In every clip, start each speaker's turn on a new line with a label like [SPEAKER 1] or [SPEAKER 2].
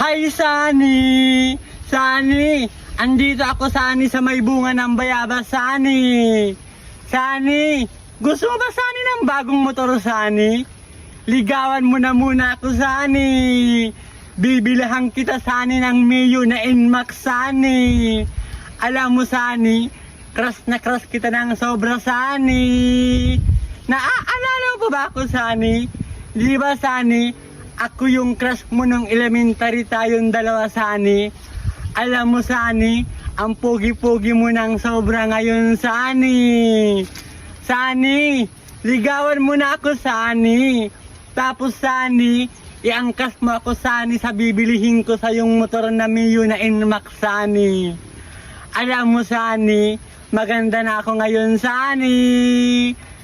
[SPEAKER 1] Hi, Sunny! Sunny! Andito ako, Sunny, sa may bunga ng bayabas, Sunny! Sunny! Gusto mo ba, Sunny, ng bagong motor, Sunny? Ligawan mo na muna ako, Sunny! Bibilahan kita, Sunny, ng Mio na NMAX, Sunny! Alam mo, Sunny, crush na crush kita ng sobra, Sunny! Naaalala mo pa ba ako, Sunny? Di ba, Sunny? Ako yung crush mo nung elementary tayong dalawa, Sunny. Alam mo, Sunny, ang pogi-pogi mo ng sobra ngayon, Sunny. Sunny, ligawan mo na ako, Sunny. Tapos, Sunny, iangkas mo ako, Sunny, sa bibilihin ko sa yung motor na Mio na NMAX, Sunny. Alam mo, Sunny, maganda na ako ngayon, Sunny.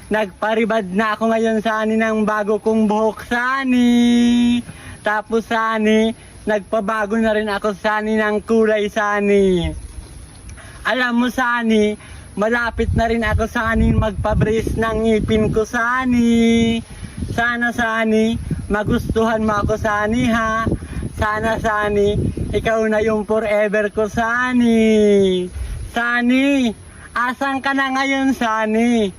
[SPEAKER 1] Nagparibad na ako ngayon, Sunny, ng bago kong buhok, Sunny. Tapos, Sunny, nagpabago na rin ako, Sunny, ng kulay, Sunny. Alam mo, Sunny, malapit na rin ako, Sunny, magpa-brace ng ngipin ko, Sunny. Sana, Sunny, magustuhan mo ako, Sunny, ha? Sana, Sunny, ikaw na yung forever ko, Sunny. Sunny, asan ka na ngayon, Sunny?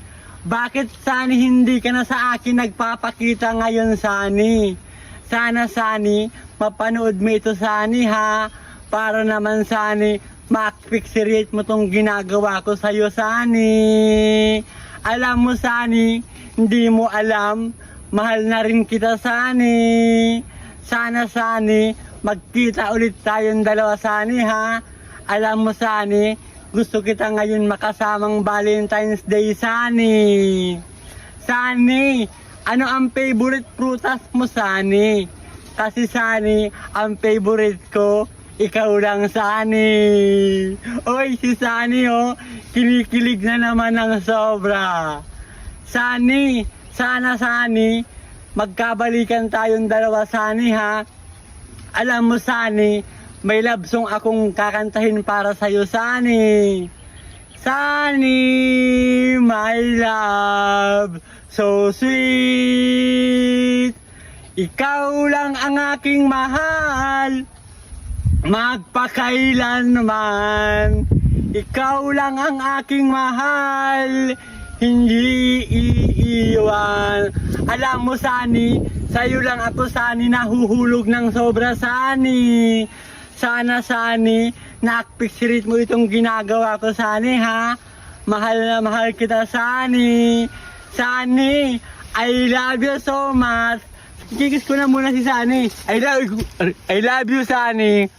[SPEAKER 1] Bakit, Sunny, hindi ka na sa akin nagpapakita ngayon, Sunny? Sana, Sunny, mapanood mo ito, Sunny, ha? Para naman, Sunny, ma-appreciate mo tong ginagawa ko sa'yo, Sunny. Alam mo, Sunny, hindi mo alam, mahal na rin kita, Sunny. Sana, Sunny, magkita ulit tayong dalawa, Sunny, ha? Alam mo, Sunny, gusto kita ngayon makasamang Valentine's Day, Sunny. Sunny, ano ang favorite prutas mo, Sunny? Kasi, Sunny, ang favorite ko, ikaw lang, Sunny. Oy, si Sunny, oh, kinikilig na naman ng sobra. Sunny, sana, Sunny, magkabalikan tayong dalawa, Sunny, ha? Alam mo, Sunny, may love song akong kakantahin para sa'yo, Sunny. Sunny, my love, so sweet. Ikaw lang ang aking mahal, magpakailanman. Ikaw lang ang aking mahal, hindi iiwan. Alam mo, Sunny, sa'yo lang ako, Sunny, nahuhulog ng sobra, Sunny. Sana, Sunny, na-appreciate mo itong ginagawa ko, Sunny, ha? Mahal na mahal kita, Sunny. Sunny, I love you so much. Kikis ko na muna si Sunny. I love you, Sunny.